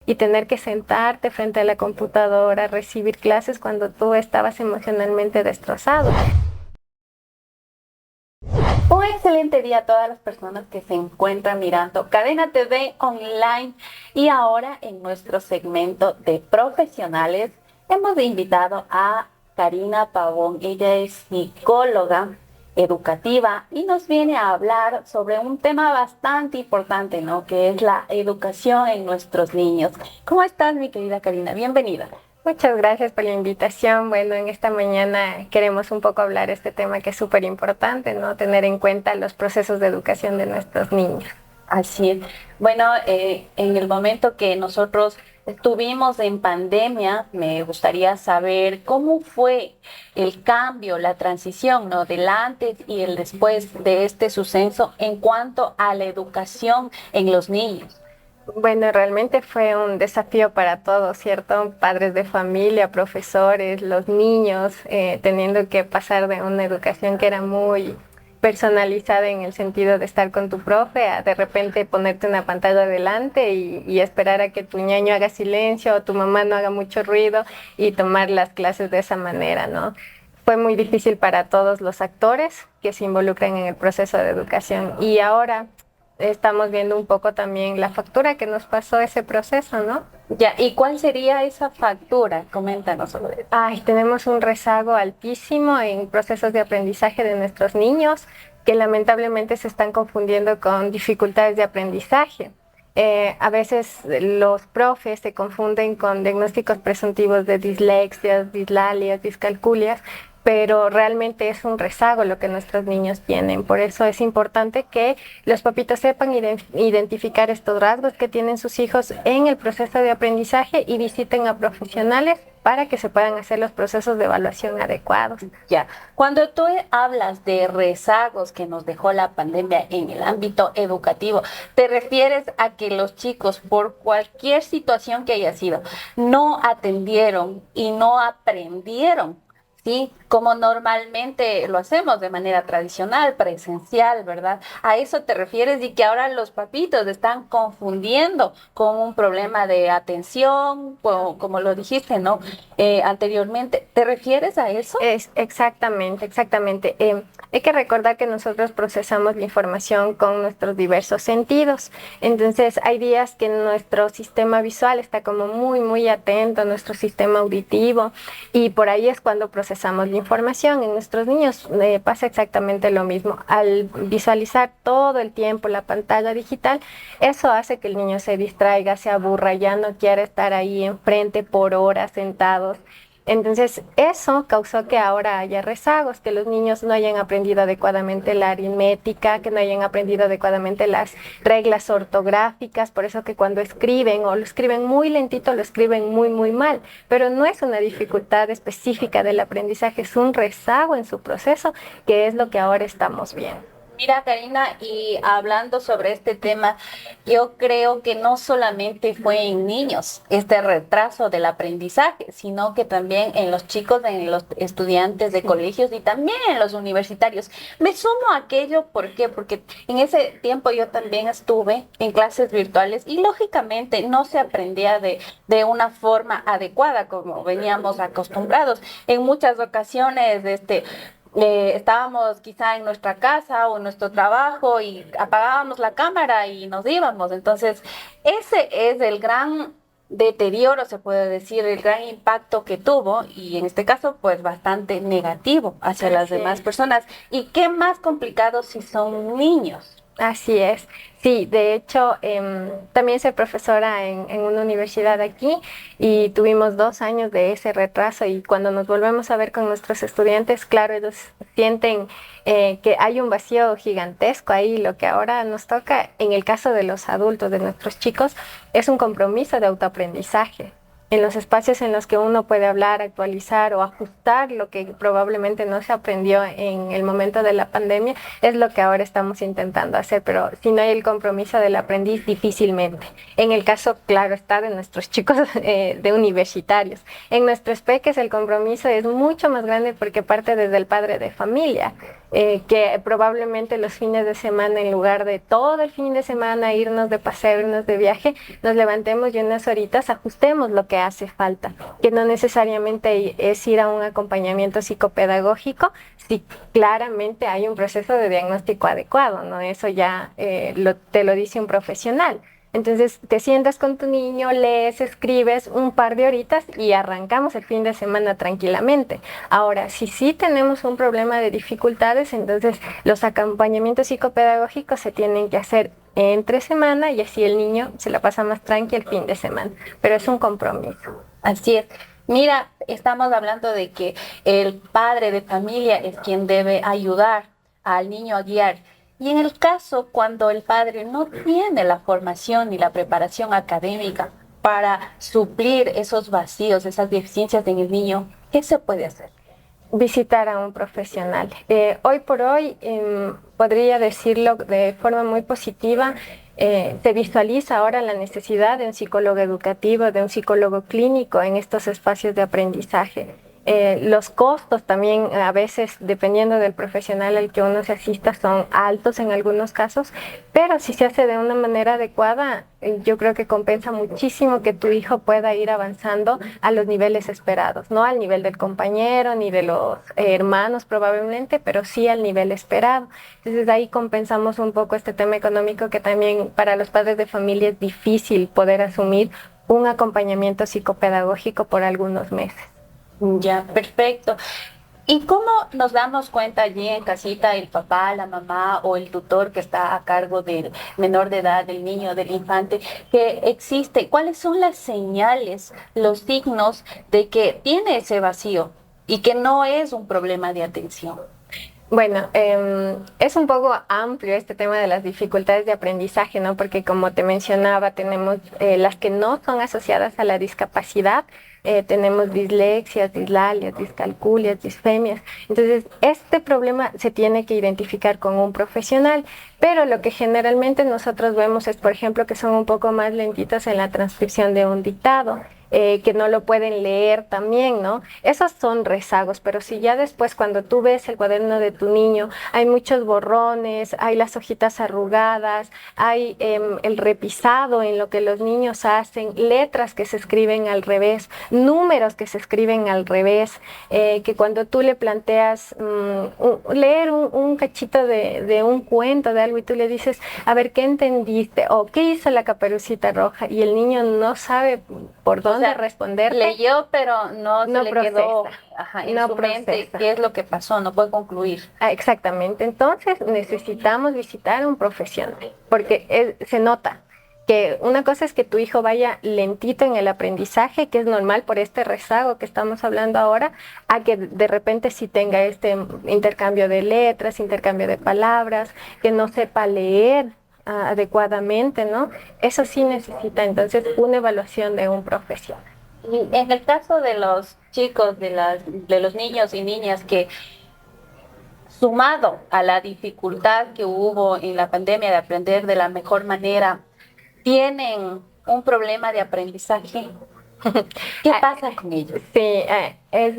y tener que sentarte frente a la computadora, recibir clases cuando tú estabas emocionalmente destrozado. Un excelente día a todas las personas que se encuentran mirando Cadena TV Online, y ahora en nuestro segmento de profesionales hemos invitado a Karina Pavón. Ella es psicóloga educativa y nos viene a hablar sobre un tema bastante importante, ¿no? Que es la educación en nuestros niños. ¿Cómo estás, mi querida Karina? Bienvenida. Muchas gracias por la invitación. Bueno, en esta mañana queremos un poco hablar de este tema que es súper importante, ¿no? Tener en cuenta los procesos de educación de nuestros niños. Así es. Bueno, en el momento que nosotros estuvimos en pandemia, me gustaría saber cómo fue el cambio, la transición, ¿no? Del antes y el después de este suceso en cuanto a la educación en los niños. Bueno, realmente fue un desafío para todos, ¿cierto? Padres de familia, profesores, los niños, teniendo que pasar de una educación que era muy personalizada en el sentido de estar con tu profe, a de repente ponerte una pantalla delante y esperar a que tu ñaño haga silencio o tu mamá no haga mucho ruido y tomar las clases de esa manera, ¿no? Fue muy difícil para todos los actores que se involucran en el proceso de educación, y ahora estamos viendo un poco también la factura que nos pasó ese proceso, ¿no? Ya, ¿y cuál sería esa factura? Coméntanos sobre eso. Ay, tenemos un rezago altísimo en procesos de aprendizaje de nuestros niños que lamentablemente se están confundiendo con dificultades de aprendizaje. A veces los profes se confunden con diagnósticos presuntivos de dislexias, dislalias, discalculias, pero realmente es un rezago lo que nuestros niños tienen. Por eso es importante que los papitos sepan identificar estos rasgos que tienen sus hijos en el proceso de aprendizaje y visiten a profesionales para que se puedan hacer los procesos de evaluación adecuados. Ya, cuando tú hablas de rezagos que nos dejó la pandemia en el ámbito educativo, ¿te refieres a que los chicos, por cualquier situación que haya sido, no atendieron y no aprendieron? Sí, como normalmente lo hacemos de manera tradicional, presencial, ¿verdad? A eso te refieres, y que ahora los papitos están confundiendo con un problema de atención, como lo dijiste, ¿no? Anteriormente, ¿te refieres a eso? Es exactamente, exactamente. Hay que recordar que nosotros procesamos la información con nuestros diversos sentidos. Entonces, hay días que nuestro sistema visual está como muy, muy atento, nuestro sistema auditivo, y por ahí es cuando procesamos la información. En nuestros niños pasa exactamente lo mismo. Al visualizar todo el tiempo la pantalla digital, eso hace que el niño se distraiga, se aburra, ya no quiera estar ahí enfrente por horas sentados. Entonces, eso causó que ahora haya rezagos, que los niños no hayan aprendido adecuadamente la aritmética, que no hayan aprendido adecuadamente las reglas ortográficas, por eso que cuando escriben o lo escriben muy lentito, lo escriben muy, muy mal, pero no es una dificultad específica del aprendizaje, es un rezago en su proceso, que es lo que ahora estamos viendo. Mira, Karina, y hablando sobre este tema, yo creo que no solamente fue en niños este retraso del aprendizaje, sino que también en los chicos, en los estudiantes de colegios y también en los universitarios. Me sumo a aquello, ¿por qué? Porque en ese tiempo yo también estuve en clases virtuales y lógicamente no se aprendía de una forma adecuada como veníamos acostumbrados. En muchas ocasiones, estábamos quizá en nuestra casa o en nuestro trabajo y apagábamos la cámara y nos íbamos. Entonces, ese es el gran deterioro, se puede decir, el gran impacto que tuvo, y en este caso, pues bastante negativo hacia las demás personas. Y qué más complicado si son niños. Así es. Sí, de hecho, también soy profesora en una universidad aquí y tuvimos 2 años de ese retraso, y cuando nos volvemos a ver con nuestros estudiantes, claro, ellos sienten que hay un vacío gigantesco ahí. Lo que ahora nos toca, en el caso de los adultos, de nuestros chicos, es un compromiso de autoaprendizaje en los espacios en los que uno puede hablar, actualizar o ajustar lo que probablemente no se aprendió en el momento de la pandemia, es lo que ahora estamos intentando hacer, pero si no hay el compromiso del aprendiz, difícilmente. En el caso, claro está, de nuestros chicos de universitarios. En nuestros peques el compromiso es mucho más grande porque parte desde el padre de familia. que probablemente los fines de semana, en lugar de todo el fin de semana irnos de paseo, irnos de viaje, nos levantemos y unas horitas ajustemos lo que hace falta, que no necesariamente es ir a un acompañamiento psicopedagógico, si claramente hay un proceso de diagnóstico adecuado, ¿no? Eso ya te lo dice un profesional. Entonces te sientas con tu niño, lees, escribes un par de horitas y arrancamos el fin de semana tranquilamente. Ahora, si sí tenemos un problema de dificultades, entonces los acompañamientos psicopedagógicos se tienen que hacer entre semana y así el niño se la pasa más tranqui el fin de semana. Pero es un compromiso. Así es. Mira, estamos hablando de que el padre de familia es quien debe ayudar al niño a guiar. Y en el caso cuando el padre no tiene la formación ni la preparación académica para suplir esos vacíos, esas deficiencias en el niño, ¿qué se puede hacer? Visitar a un profesional. Hoy por hoy, podría decirlo de forma muy positiva, se visualiza ahora la necesidad de un psicólogo educativo, de un psicólogo clínico en estos espacios de aprendizaje. Los costos también a veces, dependiendo del profesional al que uno se asista, son altos en algunos casos, pero si se hace de una manera adecuada, yo creo que compensa muchísimo que tu hijo pueda ir avanzando a los niveles esperados, no al nivel del compañero ni de los hermanos probablemente, pero sí al nivel esperado. Entonces ahí compensamos un poco este tema económico que también para los padres de familia es difícil poder asumir un acompañamiento psicopedagógico por algunos meses. Ya, perfecto. ¿Y cómo nos damos cuenta allí en casita, el papá, la mamá o el tutor que está a cargo del menor de edad, del niño, del infante, que existe? ¿Cuáles son las señales, los signos de que tiene ese vacío y que no es un problema de atención? Bueno, es un poco amplio este tema de las dificultades de aprendizaje, ¿no? Porque como te mencionaba, tenemos las que no son asociadas a la discapacidad, tenemos dislexias, dislalias, discalculias, disfemias. Entonces, este problema se tiene que identificar con un profesional, pero lo que generalmente nosotros vemos es, por ejemplo, que son un poco más lentitas en la transcripción de un dictado. Que no lo pueden leer también, ¿no? Esos son rezagos, pero si ya después cuando tú ves el cuaderno de tu niño, hay muchos borrones, hay las hojitas arrugadas, hay el repisado en lo que los niños hacen, letras que se escriben al revés, números que se escriben al revés, que cuando tú le planteas leer un cachito de un cuento, de algo, y tú le dices, a ver, ¿qué entendiste? O ¿qué hizo la Caperucita Roja? Y el niño no sabe por dónde responder. Leyó, pero no le procesa, quedó en no su procesa. mente qué es lo que pasó, no puede concluir. Exactamente, entonces necesitamos visitar a un profesional, porque se nota que una cosa es que tu hijo vaya lentito en el aprendizaje, que es normal por este rezago que estamos hablando ahora, a que de repente sí tenga este intercambio de letras, intercambio de palabras, que no sepa leer adecuadamente, ¿no? Eso sí necesita entonces una evaluación de un profesional. Y en el caso de los chicos, de los niños y niñas que, sumado a la dificultad que hubo en la pandemia de aprender de la mejor manera, tienen un problema de aprendizaje, ¿qué pasa con ellos? Sí, es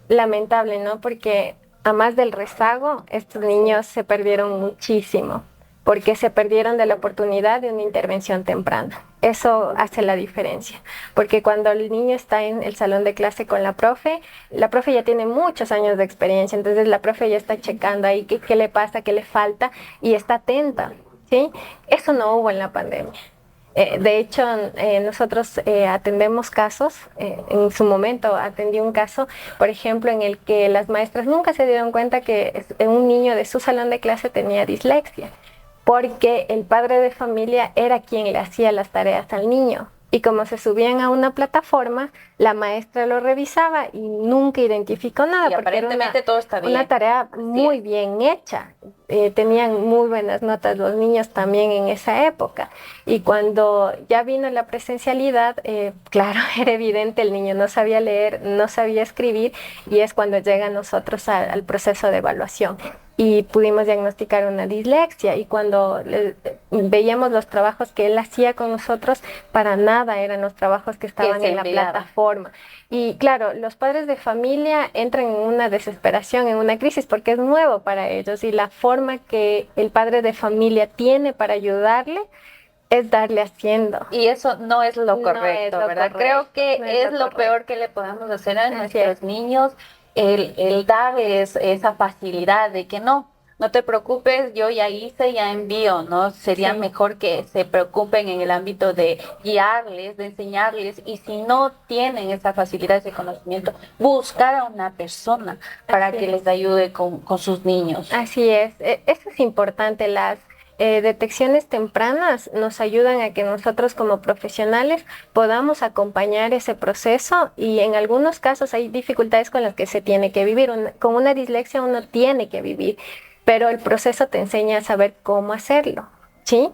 lamentable, ¿no? Porque a más del rezago, estos niños se perdieron muchísimo, porque se perdieron de la oportunidad de una intervención temprana. Eso hace la diferencia, porque cuando el niño está en el salón de clase con la profe ya tiene muchos años de experiencia, entonces la profe ya está checando ahí qué le pasa, qué le falta, y está atenta, ¿sí? Eso no hubo en la pandemia. De hecho, nosotros atendemos casos, en su momento atendí un caso, por ejemplo, en el que las maestras nunca se dieron cuenta que un niño de su salón de clase tenía dislexia, porque el padre de familia era quien le hacía las tareas al niño. Y como se subían a una plataforma, la maestra lo revisaba y nunca identificó nada. Y aparentemente todo está bien. Una tarea muy bien hecha. tenían muy buenas notas los niños también en esa época. Y cuando ya vino la presencialidad, claro, era evidente, el niño no sabía leer, no sabía escribir, y es cuando llega a nosotros al proceso de evaluación. Y pudimos diagnosticar una dislexia, y cuando veíamos los trabajos que él hacía con nosotros, para nada eran los trabajos que estaban en la plataforma. Y claro, los padres de familia entran en una desesperación, en una crisis, porque es nuevo para ellos, y la forma que el padre de familia tiene para ayudarle es darle haciendo. Y eso no es lo correcto, ¿verdad? Creo que es lo peor que le podemos hacer a nuestros niños, el darles esa facilidad de que no te preocupes, yo ya hice, ya envío, ¿no? Sería mejor que se preocupen en el ámbito de guiarles, de enseñarles, y si no tienen esa facilidad, ese conocimiento, buscar a una persona para que les ayude con sus niños. Así es, eso es importante. Las detecciones tempranas nos ayudan a que nosotros como profesionales podamos acompañar ese proceso, y en algunos casos hay dificultades con las que se tiene que vivir. Con una dislexia uno tiene que vivir, pero el proceso te enseña a saber cómo hacerlo. ¿Sí?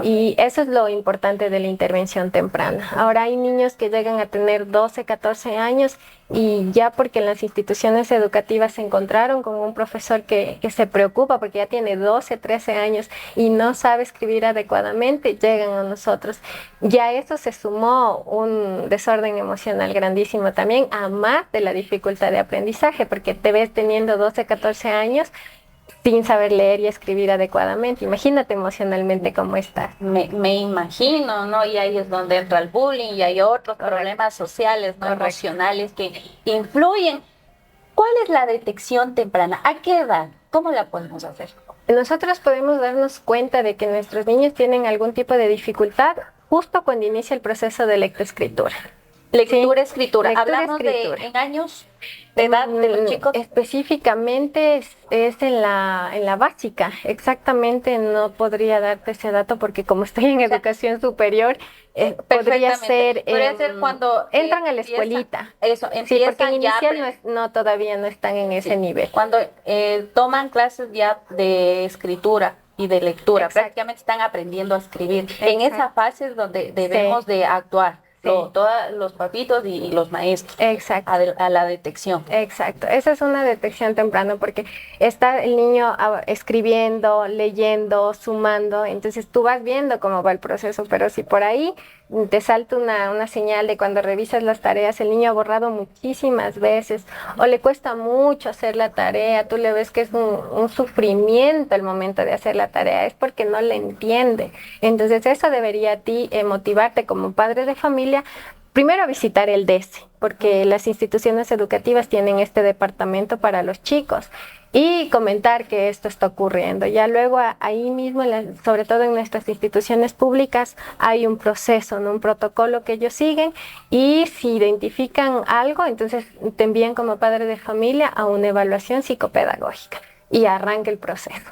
Y eso es lo importante de la intervención temprana. Ahora hay niños que llegan a tener 12, 14 años, y ya porque en las instituciones educativas se encontraron con un profesor que se preocupa porque ya tiene 12, 13 años y no sabe escribir adecuadamente, llegan a nosotros. Ya a eso se sumó un desorden emocional grandísimo también, a más de la dificultad de aprendizaje, porque te ves teniendo 12, 14 años sin saber leer y escribir adecuadamente. Imagínate emocionalmente cómo estás. Me imagino, ¿no? Y ahí es donde entra el bullying y hay otros problemas sociales, ¿no? Emocionales que influyen. ¿Cuál es la detección temprana? ¿A qué edad? ¿Cómo la podemos hacer? Nosotros podemos darnos cuenta de que nuestros niños tienen algún tipo de dificultad justo cuando inicia el proceso de lectoescritura. Escritura. Hablamos de en años de edad de los chicos. Específicamente es en la básica. Exactamente no podría darte ese dato porque como estoy en educación superior, podría ser cuando entran a la escuelita. Eso, sí, porque en inicial todavía no están en ese nivel. Cuando toman clases ya de escritura y de lectura, prácticamente están aprendiendo a escribir. En esa fase es donde debemos de actuar. Todos los papitos y los maestros. Exacto. A la detección. Exacto. Esa es una detección temprana porque está el niño escribiendo, leyendo, sumando. Entonces tú vas viendo cómo va el proceso, pero si por ahí te salta una señal de cuando revisas las tareas, el niño ha borrado muchísimas veces o le cuesta mucho hacer la tarea, tú le ves que es un sufrimiento el momento de hacer la tarea, es porque no le entiende. Entonces eso debería a ti motivarte como padre de familia, primero a visitar el DESE, porque las instituciones educativas tienen este departamento para los chicos, y comentar que esto está ocurriendo. Ya luego ahí mismo, sobre todo en nuestras instituciones públicas, hay un proceso, ¿no? Un protocolo que ellos siguen, y si identifican algo, entonces te envían como padre de familia a una evaluación psicopedagógica y arranca el proceso.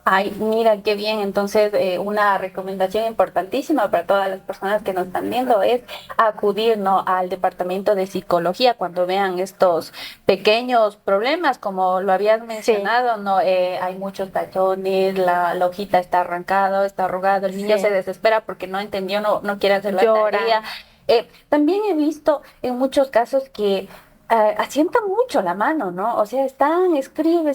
Ay, mira qué bien. Entonces, una recomendación importantísima para todas las personas que nos están viendo es acudir, ¿no?, al departamento de psicología cuando vean estos pequeños problemas, como lo habías mencionado, ¿no? Hay muchos tachones, la hojita está arrancada, está arrugada, el niño se desespera porque no entendió, no quiere hacer la tarea. También he visto en muchos casos que asienta mucho la mano, ¿no? O sea, escribe,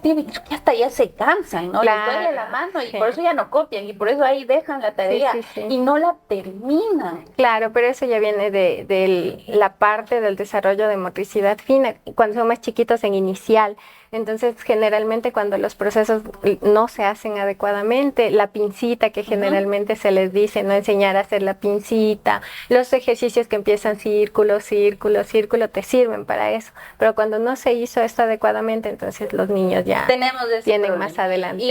y hasta ya se cansan, ¿no? Claro, les duele la mano y por eso ya no copian y por eso ahí dejan la tarea y no la terminan. Claro, pero eso ya viene de la parte del desarrollo de motricidad fina, cuando son más chiquitos en inicial. Entonces, generalmente cuando los procesos no se hacen adecuadamente, la pincita que generalmente se les dice, no enseñar a hacer la pincita, los ejercicios que empiezan círculo, te sirven para eso. Pero cuando no se hizo esto adecuadamente, entonces los niños ya tienen más adelante.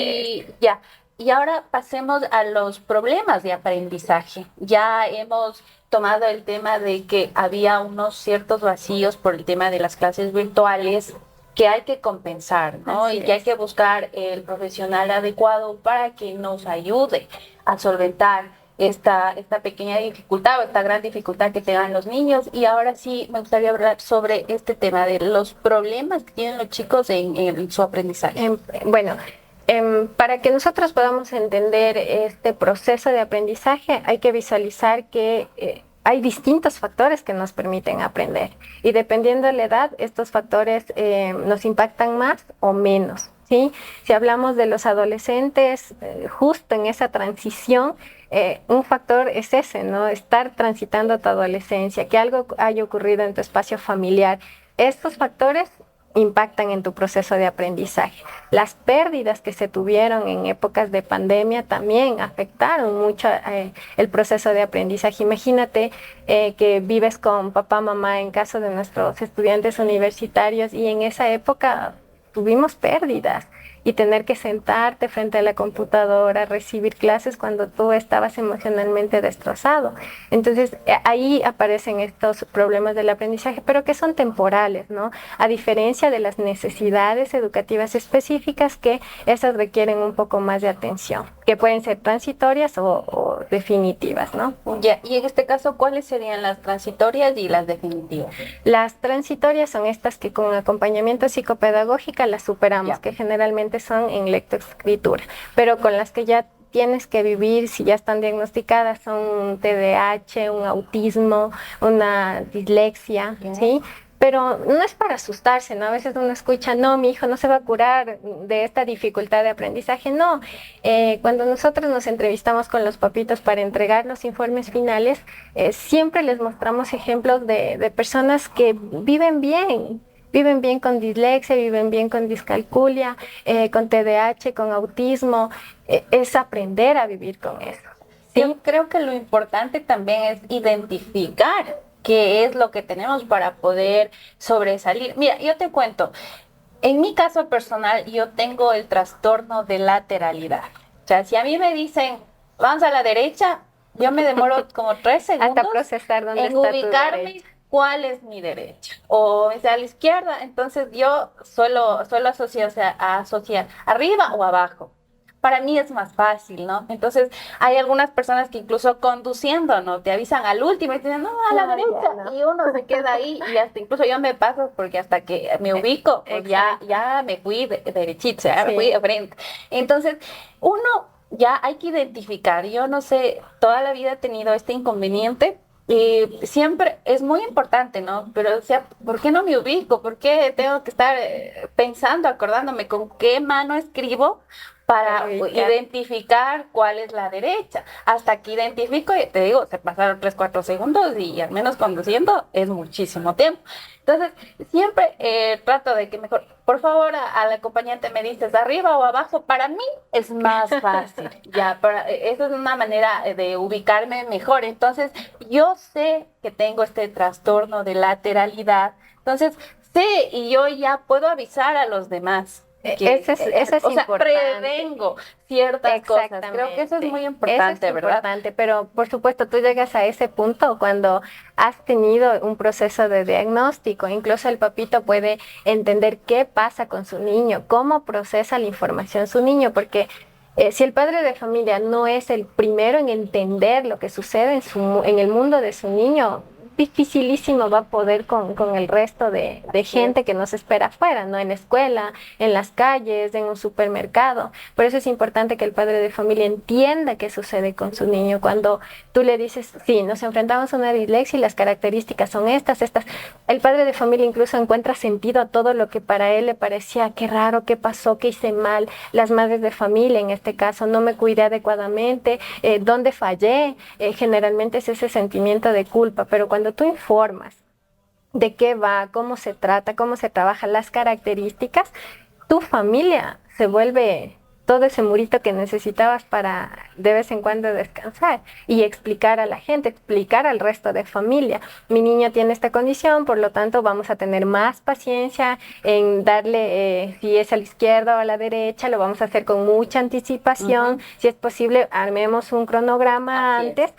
Y ahora pasemos a los problemas de aprendizaje. Ya hemos tomado el tema de que había unos ciertos vacíos por el tema de las clases virtuales que hay que compensar, ¿no? Y que hay que buscar el profesional adecuado para que nos ayude a solventar esta pequeña dificultad o esta gran dificultad que tengan los niños. Y ahora sí me gustaría hablar sobre este tema de los problemas que tienen los chicos en su aprendizaje. Bueno, para que nosotros podamos entender este proceso de aprendizaje, hay que visualizar que hay distintos factores que nos permiten aprender. Y dependiendo de la edad, estos factores nos impactan más o menos, ¿sí? Si hablamos de los adolescentes, justo en esa transición, un factor es ese, ¿no? Estar transitando tu adolescencia, que algo haya ocurrido en tu espacio familiar. Estos factores impactan en tu proceso de aprendizaje. Las pérdidas que se tuvieron en épocas de pandemia también afectaron mucho el proceso de aprendizaje. Imagínate que vives con papá, mamá, en caso de nuestros estudiantes universitarios, y en esa época tuvimos pérdidas. Y tener que sentarte frente a la computadora, recibir clases cuando tú estabas emocionalmente destrozado. Entonces, ahí aparecen estos problemas del aprendizaje, pero que son temporales, ¿no? A diferencia de las necesidades educativas específicas, que esas requieren un poco más de atención, que pueden ser transitorias o definitivas, ¿no? Ya, y en este caso, ¿cuáles serían las transitorias y las definitivas? Las transitorias son estas que con acompañamiento psicopedagógico las superamos, que generalmente son en lectoescritura, pero con las que ya tienes que vivir, si ya están diagnosticadas, son un TDAH, un autismo, una dislexia, ¿sí? Pero no es para asustarse, ¿no? A veces uno escucha, no, mi hijo no se va a curar de esta dificultad de aprendizaje. No, cuando nosotros nos entrevistamos con los papitos para entregar los informes finales, siempre les mostramos ejemplos de personas que viven bien con dislexia, viven bien con discalculia, con TDAH, con autismo. Es aprender a vivir con eso. ¿Sí? Yo creo que lo importante también es identificar qué es lo que tenemos para poder sobresalir. Mira, yo te cuento, en mi caso personal, yo tengo el trastorno de lateralidad. O sea, si a mí me dicen, vamos a la derecha, yo me demoro como 3 segundos hasta procesar dónde en está ubicarme cuál es mi derecha. O a la izquierda, entonces yo suelo asociar arriba o abajo. Para mí es más fácil, ¿no? Entonces, hay algunas personas que incluso conduciendo, ¿no? Te avisan al último y te dicen, no, a la derecha. No. Y uno se queda ahí y hasta incluso yo me paso porque hasta que me ubico, pues ya me fui derechito, ya me fui de frente. Entonces, uno ya hay que identificar. Yo no sé, toda la vida he tenido este inconveniente. Y siempre es muy importante, ¿no? Pero, o sea, ¿por qué no me ubico? ¿Por qué tengo que estar pensando, acordándome con qué mano escribo para identificar cuál es la derecha? Hasta que identifico, y te digo, se pasaron 3, 4 segundos y al menos conduciendo es muchísimo tiempo. Entonces, siempre trato de que mejor, por favor, al acompañante me dices arriba o abajo. Para mí es más fácil. Ya, eso es una manera de ubicarme mejor. Entonces, yo sé que tengo este trastorno de lateralidad. Entonces, sé y yo ya puedo avisar a los demás. Eso es importante. Prevengo ciertas cosas. Creo que eso es muy importante, eso es importante, pero por supuesto tú llegas a ese punto cuando has tenido un proceso de diagnóstico. Incluso el papito puede entender qué pasa con su niño, cómo procesa la información su niño, porque si el padre de familia no es el primero en entender lo que sucede en el mundo de su niño, dificilísimo va a poder con el resto de gente que nos espera afuera, ¿no? En la escuela, en las calles, en un supermercado. Por eso es importante que el padre de familia entienda qué sucede con su niño. Cuando tú le dices, sí, nos enfrentamos a una dislexia y las características son estas. El padre de familia incluso encuentra sentido a todo lo que para él le parecía, qué raro, qué pasó, qué hice mal. Las madres de familia, en este caso, no me cuidé adecuadamente, ¿dónde fallé? Generalmente es ese sentimiento de culpa, pero cuando tú informas de qué va, cómo se trata, cómo se trabaja, las características, tu familia se vuelve todo ese murito que necesitabas para de vez en cuando descansar y explicar a la gente, explicar al resto de familia. Mi niño tiene esta condición, por lo tanto vamos a tener más paciencia en darle, si es a la izquierda o a la derecha, lo vamos a hacer con mucha anticipación. Si es posible, armemos un cronograma antes.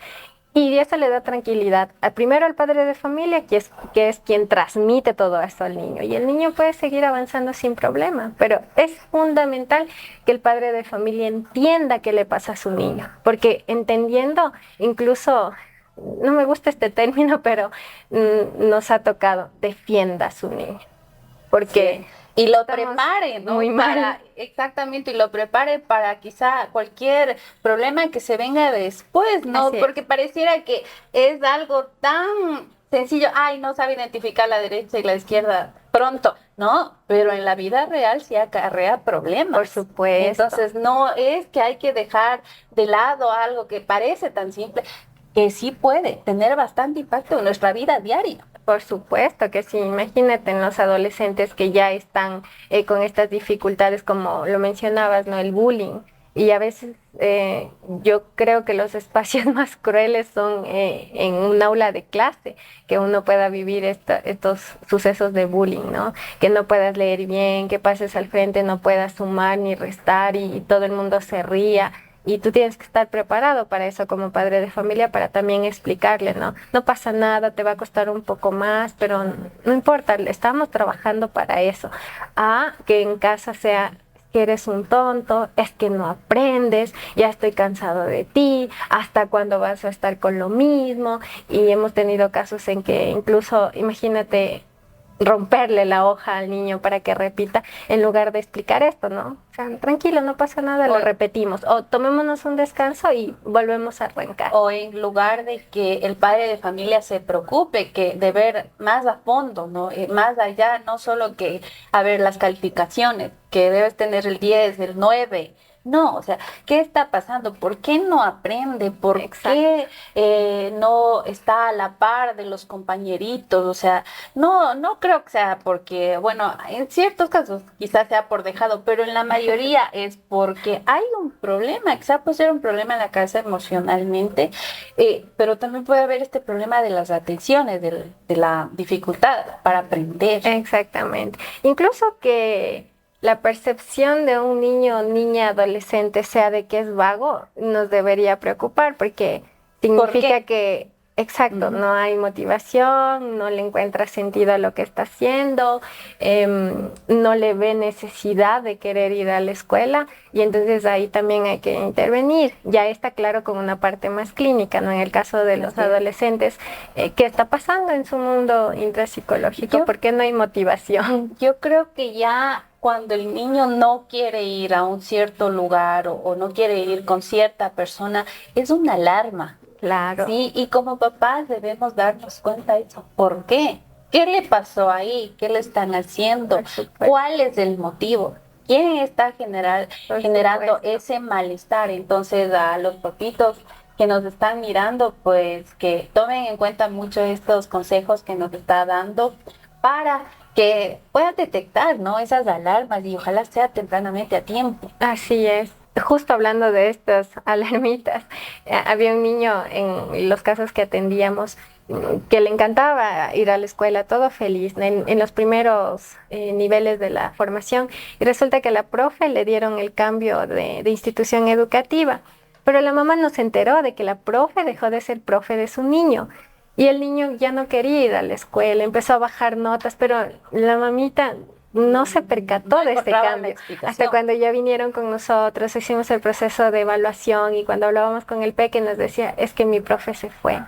Y eso le da tranquilidad primero al padre de familia, que es quien transmite todo esto al niño. Y el niño puede seguir avanzando sin problema, pero es fundamental que el padre de familia entienda qué le pasa a su niño, porque entendiendo, incluso, no me gusta este término, pero nos ha tocado, defienda a su niño. Porque y lo prepare, ¿no? Muy mal. Exactamente, y lo prepare para quizá cualquier problema que se venga después, ¿no? Porque pareciera que es algo tan sencillo, ay, no sabe identificar la derecha y la izquierda pronto, ¿no? Pero en la vida real sí acarrea problemas. Por supuesto. Entonces no es que hay que dejar de lado algo que parece tan simple, que sí puede tener bastante impacto en nuestra vida diaria. Por supuesto que sí, imagínate en los adolescentes que ya están con estas dificultades, como lo mencionabas, ¿no? El bullying. Y a veces yo creo que los espacios más crueles son en un aula de clase, que uno pueda vivir estos sucesos de bullying, ¿no? Que no puedas leer bien, que pases al frente, no puedas sumar ni restar y todo el mundo se ría. Y tú tienes que estar preparado para eso como padre de familia, para también explicarle, ¿no? No pasa nada, te va a costar un poco más, pero no importa, estamos trabajando para eso. Que en casa sea que eres un tonto, es que no aprendes, ya estoy cansado de ti, hasta cuándo vas a estar con lo mismo. Y hemos tenido casos en que incluso, imagínate, romperle la hoja al niño para que repita en lugar de explicar esto, ¿no? O sea, tranquilo, no pasa nada, lo repetimos. O tomémonos un descanso y volvemos a arrancar. O en lugar de que el padre de familia se preocupe de ver más a fondo, ¿no? Más allá, no solo que, a ver, las calificaciones, que debes tener el 10, el 9. No, o sea, ¿qué está pasando? ¿Por qué no aprende? ¿Por qué no está a la par de los compañeritos? O sea, no creo que sea porque, bueno, en ciertos casos quizás sea por dejado, pero en la mayoría es porque hay un problema, quizás puede ser un problema en la cabeza emocionalmente, pero también puede haber este problema de las atenciones, de la dificultad para aprender. Exactamente. Incluso que la percepción de un niño o niña adolescente sea de que es vago, nos debería preocupar, porque significa que, exacto, no hay motivación, no le encuentra sentido a lo que está haciendo, no le ve necesidad de querer ir a la escuela, y entonces ahí también hay que intervenir. Ya está claro con una parte más clínica, ¿no? En el caso de los adolescentes, ¿qué está pasando en su mundo intrapsicológico? ¿Por qué no hay motivación? Yo creo que ya cuando el niño no quiere ir a un cierto lugar o no quiere ir con cierta persona, es una alarma. Claro. Sí, y como papás debemos darnos cuenta de eso. ¿Por qué? ¿Qué le pasó ahí? ¿Qué le están haciendo? ¿Cuál es el motivo? ¿Quién está generando ese malestar? Entonces, a los papitos que nos están mirando, pues que tomen en cuenta mucho estos consejos que nos está dando para que puedan detectar, ¿no? Esas alarmas, y ojalá sea tempranamente a tiempo. Así es. Justo hablando de estas alarmitas, había un niño en los casos que atendíamos que le encantaba ir a la escuela, todo feliz, en los primeros niveles de la formación, y resulta que a la profe le dieron el cambio de institución educativa, pero la mamá no se enteró de que la profe dejó de ser profe de su niño. Y el niño ya no quería ir a la escuela, empezó a bajar notas, pero la mamita no se percató de este cambio. Hasta cuando ya vinieron con nosotros, hicimos el proceso de evaluación, y cuando hablábamos con el peque nos decía, es que mi profe se fue.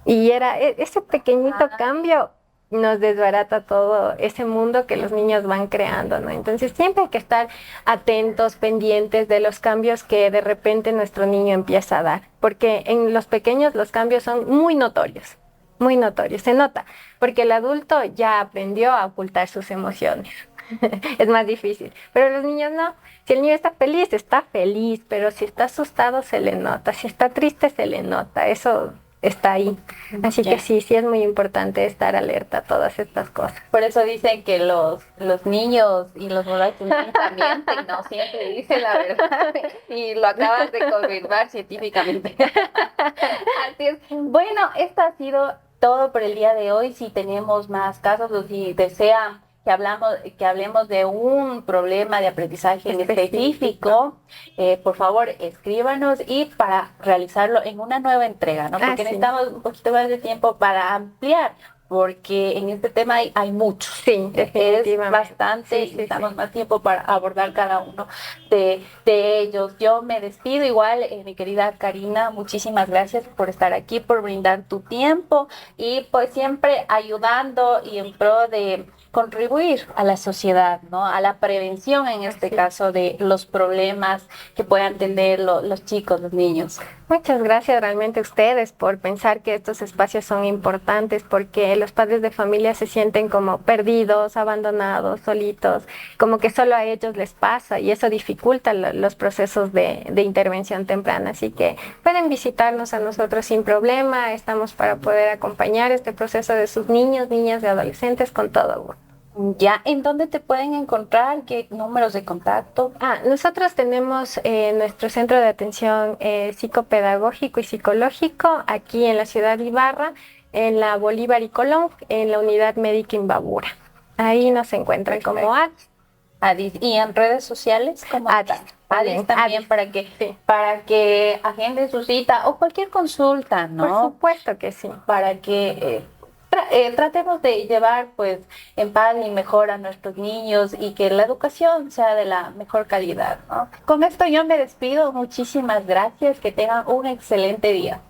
Y era ese pequeñito cambio nos desbarata todo ese mundo que los niños van creando, ¿no? Entonces siempre hay que estar atentos, pendientes de los cambios que de repente nuestro niño empieza a dar, porque en los pequeños los cambios son muy notorios, se nota, porque el adulto ya aprendió a ocultar sus emociones. Es más difícil, pero los niños no. Si el niño está feliz, pero si está asustado se le nota, si está triste se le nota, eso está ahí. Así que sí es muy importante estar alerta a todas estas cosas. Por eso dicen que los niños y los borrachos también no siempre dicen la verdad, y lo acabas de confirmar científicamente. Así es. Bueno, esto ha sido todo por el día de hoy. Si tenemos más casos o si desean que hablemos de un problema de aprendizaje en específico, por favor escríbanos y para realizarlo en una nueva entrega, ¿no? Porque necesitamos un poquito más de tiempo para ampliar, porque en este tema hay mucho. Sí, es bastante, necesitamos más tiempo para abordar cada uno de ellos. Yo me despido igual, mi querida Karina, muchísimas gracias por estar aquí, por brindar tu tiempo y pues siempre ayudando y en pro de contribuir a la sociedad, ¿no? A la prevención, en este caso, de los problemas que puedan tener los chicos, los niños. Muchas gracias realmente a ustedes por pensar que estos espacios son importantes, porque los padres de familia se sienten como perdidos, abandonados, solitos, como que solo a ellos les pasa y eso dificulta los procesos de intervención temprana. Así que pueden visitarnos a nosotros sin problema, estamos para poder acompañar este proceso de sus niños, niñas y adolescentes con todo gusto. Ya, ¿en dónde te pueden encontrar? ¿Qué números de contacto? Nosotros tenemos nuestro centro de atención psicopedagógico y psicológico aquí en la ciudad de Ibarra, en la Bolívar y Colón, en la unidad médica Imbabura. Ahí nos encuentran como Adis. ¿Y en redes sociales? ¿Cómo Adis también, para que agenden su cita o cualquier consulta, ¿no? Por supuesto que sí. Para que tratemos de llevar pues en paz y mejor a nuestros niños y que la educación sea de la mejor calidad, ¿no? Con esto yo me despido, muchísimas gracias, que tengan un excelente día.